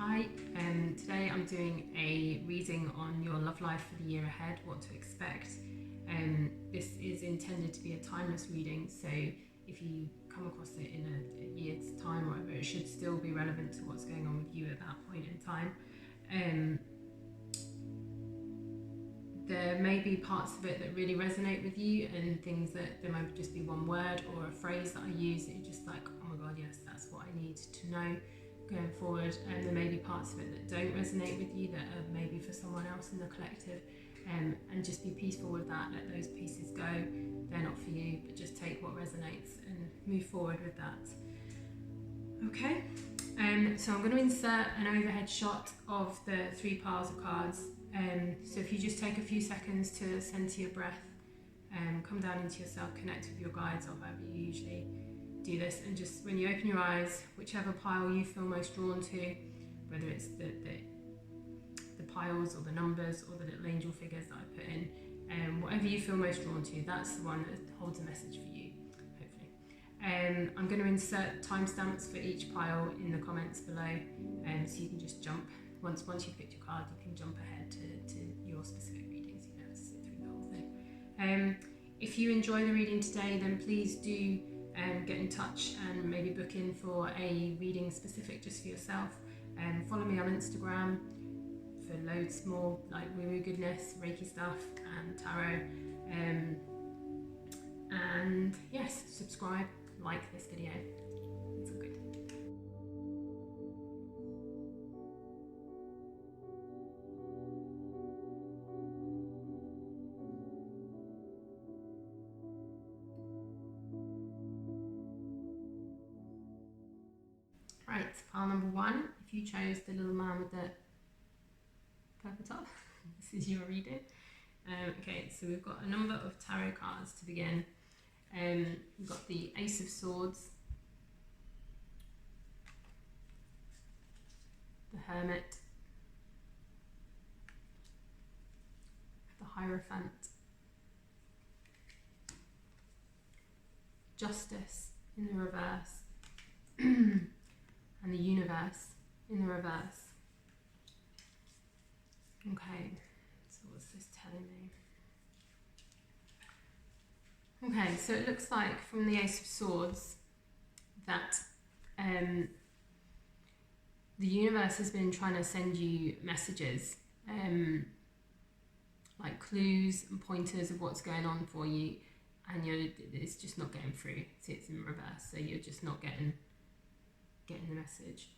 Hi, today I'm doing a reading on your love life for the year ahead, what to expect. This is intended to be a timeless reading, so if you come across it in a year's time or whatever, it should still be relevant to what's going on with you at that point in time. There may be parts of it that really resonate with you, and things that there might just be one word or a phrase that I use that you're just like, oh my god, yes, that's what I need to know going forward. And there may be parts of it that don't resonate with you, that are maybe for someone else in the collective, and just be peaceful with that. Let those pieces go, they're not for you, but just take what resonates and move forward with that. Okay, so I'm going to insert an overhead shot of the 3 piles of cards. So if you just take a few seconds to center your breath, come down into yourself, connect with your guides or however you usually do this, and just when you open your eyes, whichever pile you feel most drawn to, whether it's the piles or the numbers or the little angel figures that I put in, whatever you feel most drawn to, that's the one that holds a message for you, hopefully. I'm going to insert timestamps for each pile in the comments below, so you can just jump. Once you've picked your card, you can jump ahead to your specific readings. You don't have to sit through the whole thing. If you enjoy the reading today, then please do get in touch and maybe book in for a reading specific just for yourself. Follow me on Instagram for loads more like woo-woo goodness, Reiki stuff and tarot. And yes, subscribe, like this video. It's all good. Right, pile number 1, if you chose the little man with the purple top, this is your reading. Okay, so we've got a number of tarot cards to begin. We've got the Ace of Swords, the Hermit, the Hierophant, Justice in the reverse, and the Universe in the reverse. Okay, so what's this telling me? Okay, so it looks like from the Ace of Swords that the universe has been trying to send you messages, like clues and pointers of what's going on for you, and it's just not getting through. See, it's in reverse, so you're just not getting the message.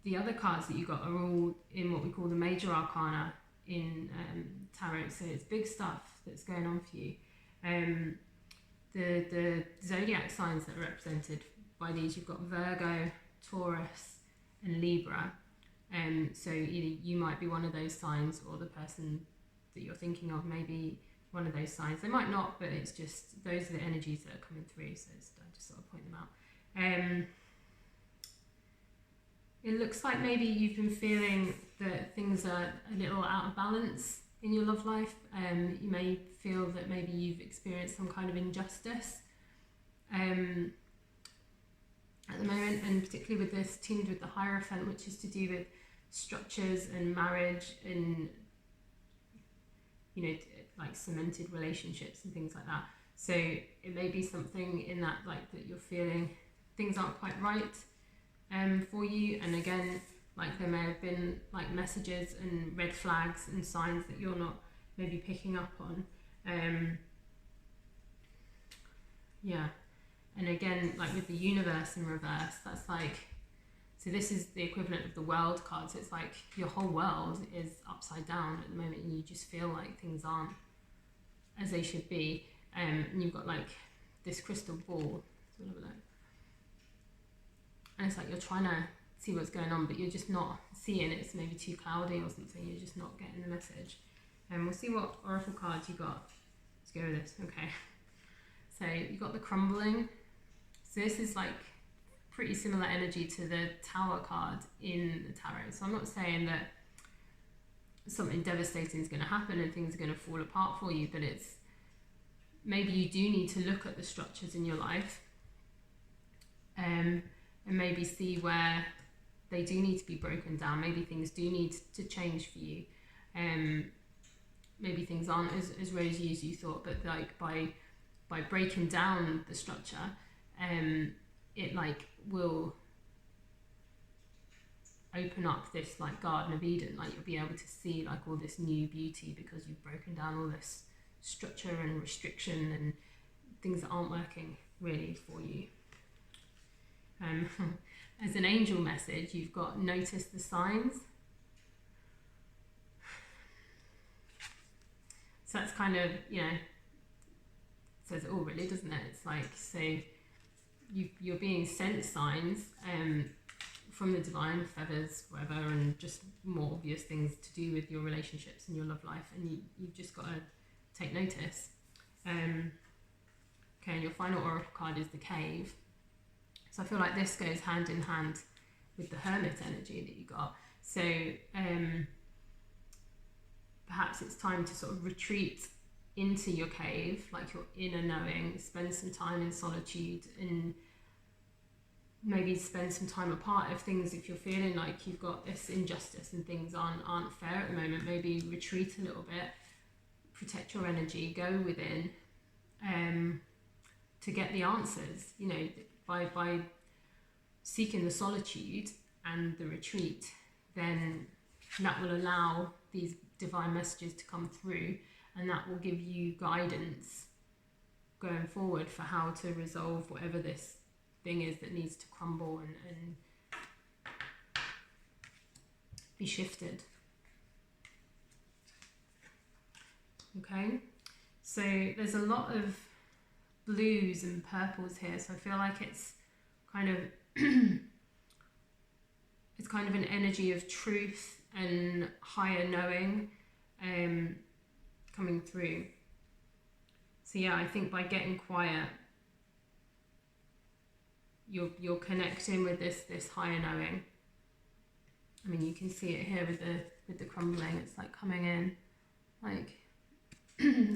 The other cards that you got are all in what we call the major arcana in tarot, so it's big stuff that's going on for you. The zodiac signs that are represented by these, you've got Virgo, Taurus and Libra. So either you might be one of those signs, or the person that you're thinking of may be one of those signs. They might not, but it's just those are the energies that are coming through, so I just sort of point them out. It looks like maybe you've been feeling that things are a little out of balance in your love life. You may feel that maybe you've experienced some kind of injustice at the moment, and particularly with this tinged with the Hierophant, which is to do with structures and marriage and, you know, like cemented relationships and things like that. So it may be something in that, like, that you're feeling things aren't quite right for you, and again, like, there may have been like messages and red flags and signs that you're not maybe picking up on. Yeah, and again, like with the Universe in reverse, that's like, so this is the equivalent of the World card, so it's like your whole world is upside down at the moment, and you just feel like things aren't as they should be, and you've got like this crystal ball, so have a look. And it's like you're trying to see what's going on, but you're just not seeing it. It's maybe too cloudy or something. You're just not getting the message. And we'll see what oracle cards you got. Let's go with this. Okay. So you got the Crumbling. So this is like pretty similar energy to the Tower card in the tarot. So I'm not saying that something devastating is going to happen and things are going to fall apart for you, but it's maybe you do need to look at the structures in your life and maybe see where they do need to be broken down. Maybe things do need to change for you. Maybe things aren't as rosy as you thought, but like by breaking down the structure, it like will open up this like Garden of Eden. Like you'll be able to see like all this new beauty because you've broken down all this structure and restriction and things that aren't working really for you. As an angel message, you've got notice the signs. So that's kind of, you know, says it all really, doesn't it? It's like, so you're being sent signs from the divine, feathers, whatever, and just more obvious things to do with your relationships and your love life, and you've just got to take notice. Okay, and your final oracle card is the Cave. So I feel like this goes hand in hand with the Hermit energy that you got. So perhaps it's time to sort of retreat into your cave, like your inner knowing, spend some time in solitude, and maybe spend some time apart of things. If you're feeling like you've got this injustice and things aren't fair at the moment, maybe retreat a little bit, protect your energy, go within to get the answers, you know, by seeking the solitude and the retreat, then that will allow these divine messages to come through, and that will give you guidance going forward for how to resolve whatever this thing is that needs to crumble and be shifted. Okay, so there's a lot of blues and purples here, so I feel like it's kind of it's kind of an energy of truth and higher knowing coming through. So yeah, I think by getting quiet, you're connecting with this higher knowing. I mean, you can see it here with the crumbling. It's like coming in like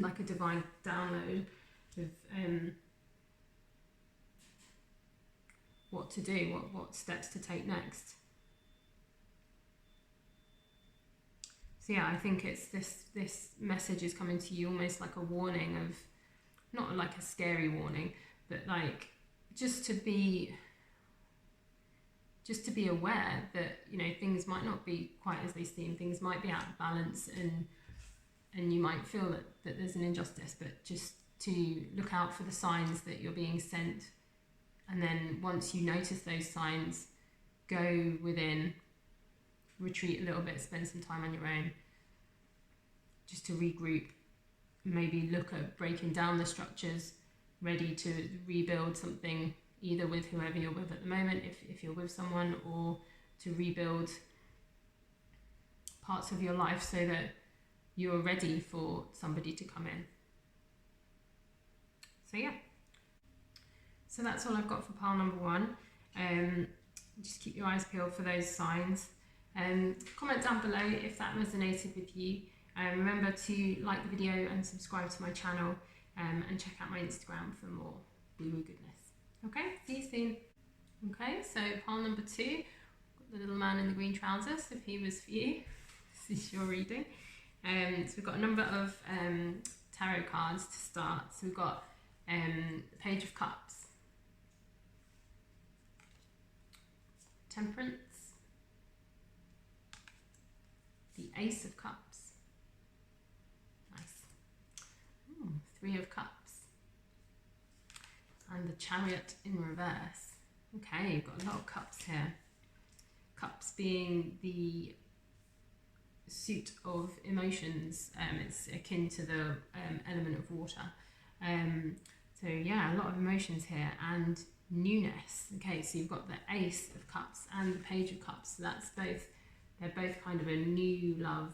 like a divine download of what to do, what steps to take next. So yeah, I think it's this message is coming to you almost like a warning of, not like a scary warning, but like just to be aware that, you know, things might not be quite as they seem, things might be out of balance, and you might feel that there's an injustice, but just to look out for the signs that you're being sent. And then once you notice those signs, go within, retreat a little bit, spend some time on your own, just to regroup, maybe look at breaking down the structures, ready to rebuild something, either with whoever you're with at the moment, if you're with someone, or to rebuild parts of your life so that you're ready for somebody to come in. So yeah, so that's all I've got for pile number one. Just keep your eyes peeled for those signs. Comment down below if that resonated with you. Remember to like the video and subscribe to my channel, and check out my Instagram for more woo-woo goodness. Okay, see you soon. Okay, so pile number two, got the little man in the green trousers, if he was for you. This is your reading. So we've got a number of tarot cards to start. So we've got Page of Cups, Temperance, the Ace of Cups, nice, Three of Cups, and the Chariot in reverse. Okay, you've got a lot of cups here. Cups being the suit of emotions. It's akin to the element of water. So yeah, a lot of emotions here and newness. Okay, so you've got the Ace of Cups and the Page of Cups. So that's both, they're both kind of a new love,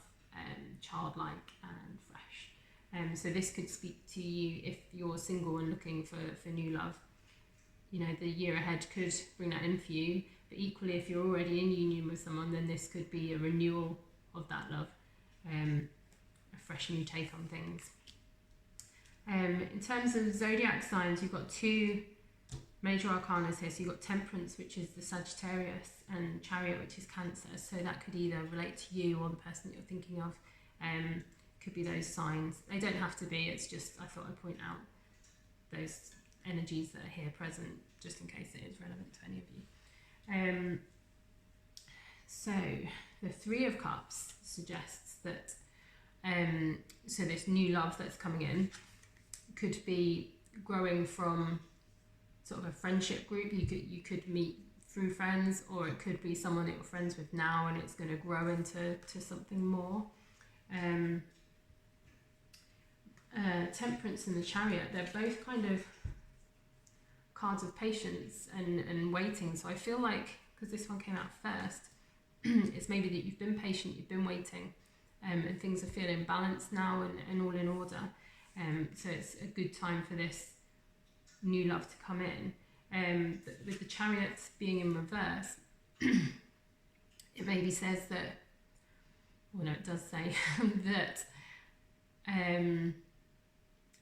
childlike and fresh. So this could speak to you if you're single and looking for new love. You know, the year ahead could bring that in for you, but equally if you're already in union with someone, then this could be a renewal of that love, a fresh new take on things. In terms of zodiac signs, you've got two major arcanas here. So you've got Temperance, which is the Sagittarius, and Chariot, which is Cancer. So that could either relate to you or the person that you're thinking of. Could be those signs. They don't have to be. It's just I thought I'd point out those energies that are here present, just in case it is relevant to any of you. So the Three of Cups suggests that so this new love that's coming in could be growing from sort of a friendship group. You could meet through friends, or it could be someone that you're friends with now and it's going to grow into something more. Temperance and the Chariot, they're both kind of cards of patience and waiting. So I feel like, because this one came out first, it's maybe that you've been patient, you've been waiting, and things are feeling balanced now and all in order. So it's a good time for this new love to come in. With the Chariot being in reverse, it maybe says that, well no, it does say that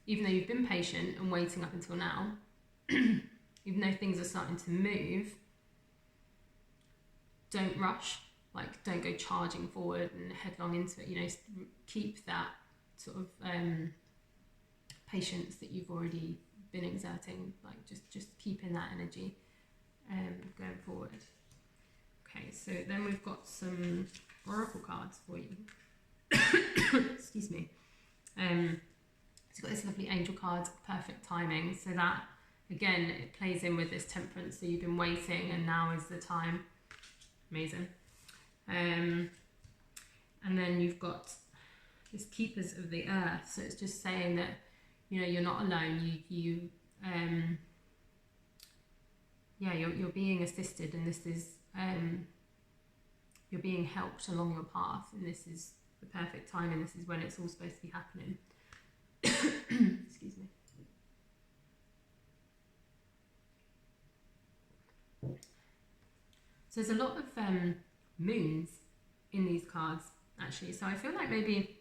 even though you've been patient and waiting up until now, even though things are starting to move, don't rush, like don't go charging forward and headlong into it, you know, keep that sort of patience that you've already been exerting, like just keeping that energy going forward. Okay, so then we've got some oracle cards for you. Excuse me. So you've got this lovely angel card, perfect timing. So that, again, it plays in with this Temperance. So you've been waiting and now is the time. Amazing. And then you've got this Keepers of the Earth. So it's just saying that, you know, you're not alone. You're being assisted, and this is you're being helped along your path, and this is the perfect time, and this is when it's all supposed to be happening. Excuse me. So there's a lot of moons in these cards, actually. So I feel like maybe,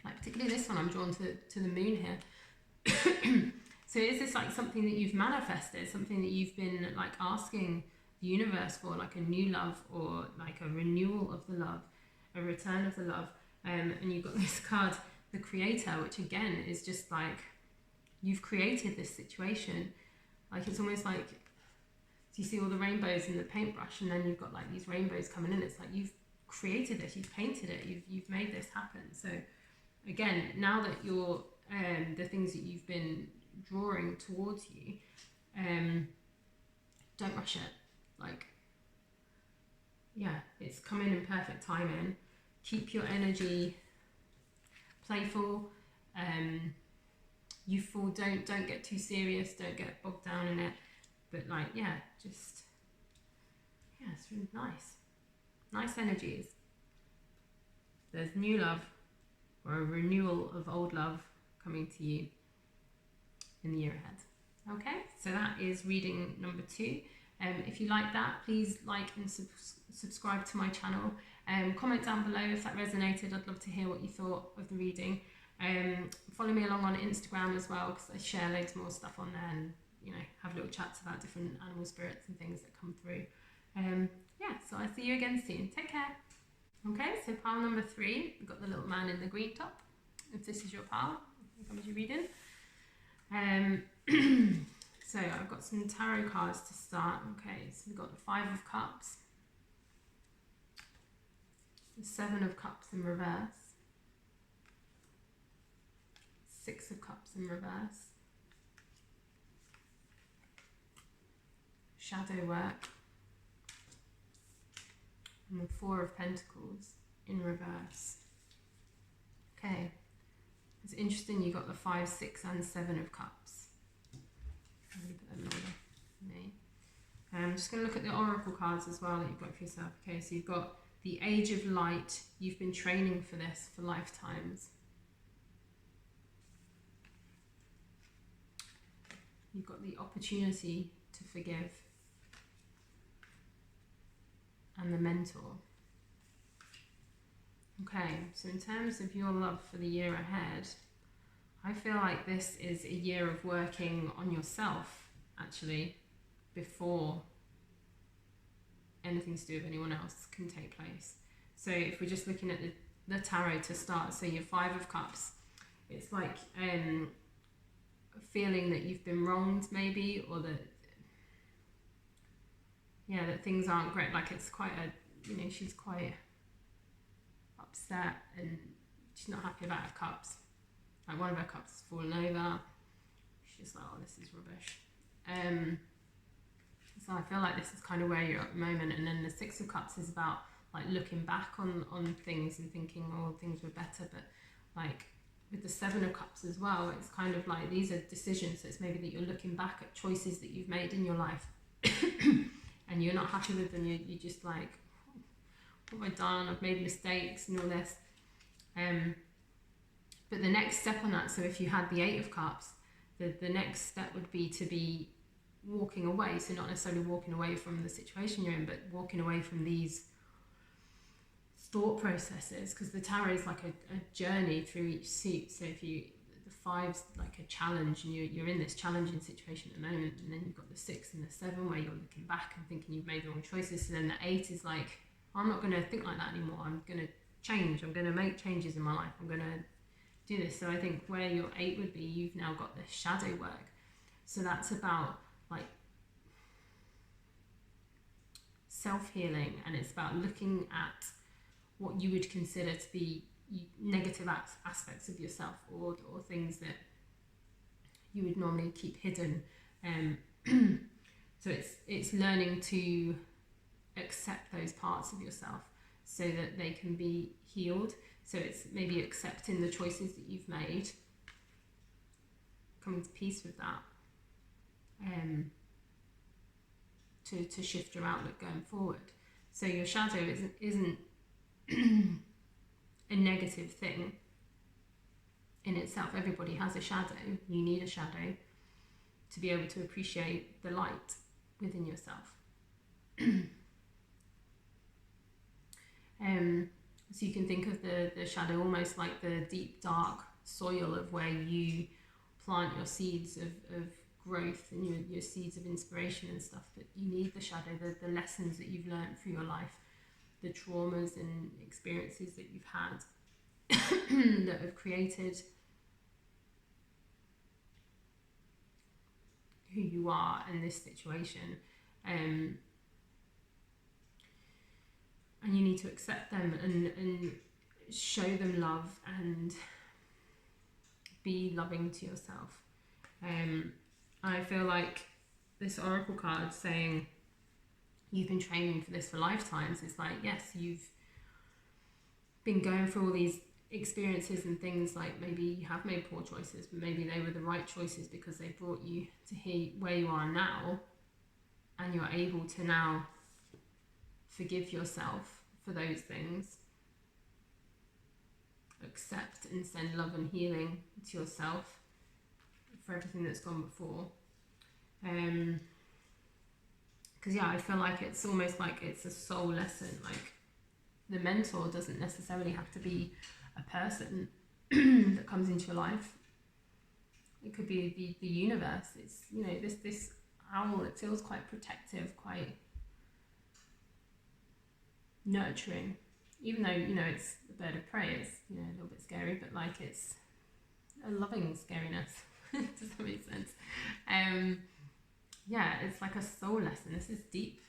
like particularly this one, I'm drawn to the moon here. So is this like something that you've manifested, something that you've been like asking the universe for, like a new love, or like a renewal of the love, a return of the love? And you've got this card, the Creator, which again is just like you've created this situation. Like it's almost like, so you see all the rainbows in the paintbrush, and then you've got like these rainbows coming in. It's like you've created this, you've painted it, you've made this happen. So again, now that you're the things that you've been drawing towards you, don't rush it. Like, yeah, it's coming in perfect timing. Keep your energy playful, youthful. Don't get too serious. Don't get bogged down in it. But like, yeah, just, yeah, it's really nice energies. There's new love, or a renewal of old love coming to you in the year ahead. Okay, so that is reading number 2. If you like that, please like and subscribe to my channel. Comment down below if that resonated. I'd love to hear what you thought of the reading. Follow me along on Instagram as well, because I share loads more stuff on there, and you know, have little chats about different animal spirits and things that come through. Yeah, so I'll see you again soon. Take care. Okay, so pile number 3, we've got the little man in the green top. If this is your pile, here comes your reading. So I've got some tarot cards to start. Okay, so we've got the 5 of Cups, the 7 of Cups in reverse, 6 of Cups in reverse, shadow work, and the 4 of Pentacles in reverse. Okay, it's interesting you got the 5, 6 and 7 of Cups. I'm going to put them in order for me. I'm just going to look at the oracle cards as well that you've got for yourself. Okay, so you've got the Age of Light. You've been training for this for lifetimes. You've got the opportunity to forgive. And the Mentor. Okay, so in terms of your love for the year ahead, I feel like this is a year of working on yourself actually, before anything to do with anyone else can take place. So if we're just looking at the tarot to start, so your Five of Cups, it's like feeling that you've been wronged maybe, or that things aren't great. Like it's quite she's quite upset and she's not happy about her cups. Like one of her cups has fallen over. She's just like, oh, this is rubbish. So I feel like this is kind of where you're at the moment. And then the Six of Cups is about like looking back on things and thinking, oh, things were better. But like with the Seven of Cups as well, it's kind of like these are decisions. So it's maybe that you're looking back at choices that you've made in your life and you're not happy with them. You're just like, what have I done? I've made mistakes and all this. But the next step on that, so if you had the Eight of Cups, the next step would be to be walking away. So not necessarily walking away from the situation you're in, but walking away from these thought processes, because the tarot is like a journey through each suit. So if the Five's like a challenge and you're in this challenging situation at the moment, and then you've got the Six and the Seven where you're looking back and thinking you've made the wrong choices. So then the Eight is like, I'm not going to think like that anymore. I'm going to change. I'm going to make changes in my life. I'm going to do this. So I think where your Eight would be, you've now got the shadow work. So that's about like self-healing, and it's about looking at what you would consider to be negative aspects of yourself, or things that you would normally keep hidden. So it's learning to accept those parts of yourself so that they can be healed. So it's maybe accepting the choices that you've made, coming to peace with that, to shift your outlook going forward. So your shadow isn't a negative thing in itself. Everybody has a shadow. You need a shadow to be able to appreciate the light within yourself. So you can think of the shadow almost like the deep dark soil of where you plant your seeds of growth and your seeds of inspiration and stuff. But you need the shadow, the lessons that you've learned through your life, the traumas and experiences that you've had that have created who you are in this situation. And you need to accept them and show them love and be loving to yourself. I feel like this oracle card saying you've been training for this for lifetimes. It's like, yes, you've been going through all these experiences and things, like maybe you have made poor choices, but maybe they were the right choices because they brought you to here where you are now, and you're able to now forgive yourself for those things, accept and send love and healing to yourself for everything that's gone before. Because I feel like it's almost like it's a soul lesson. Like the mentor doesn't necessarily have to be a person that comes into your life. It could be the universe. It's this owl. It feels quite protective, quite nurturing, even though it's a bird of prey. It's a little bit scary, but like it's a loving scariness. Does that make sense? It's like a soul lesson. This is deep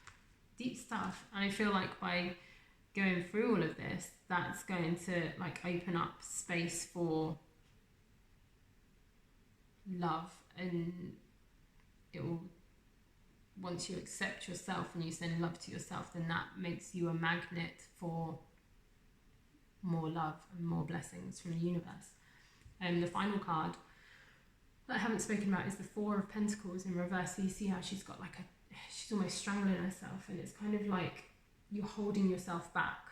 stuff, and I feel like by going through all of this, that's going to like open up space for love, and it will, once you accept yourself and you send love to yourself, then that makes you a magnet for more love and more blessings from the universe. And the final card that I haven't spoken about is the Four of Pentacles in reverse. So you see how she's got she's almost strangling herself, and it's kind of like you're holding yourself back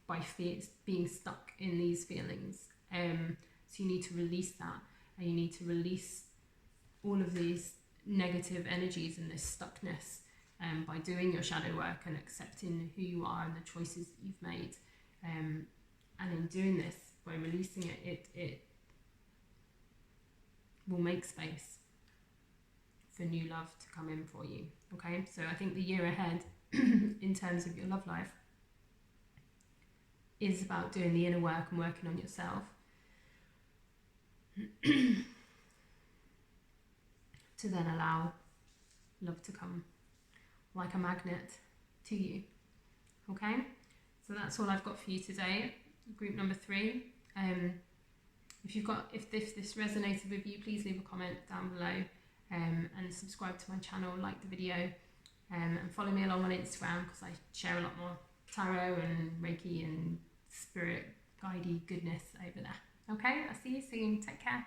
by being stuck in these feelings. So you need to release that, and you need to release all of these negative energies and this stuckness by doing your shadow work and accepting who you are and the choices that you've made. And in doing this, by releasing it will make space for new love to come in for you. Okay, so I think the year ahead in terms of your love life is about doing the inner work and working on yourself to then allow love to come like a magnet to you. Okay, so that's all I've got for you today. Group number 3. If this resonated with you, please leave a comment down below, and subscribe to my channel, like the video, and follow me along on Instagram, because I share a lot more tarot and Reiki and spirit guidey goodness over there. Okay, I'll see you soon. Take care.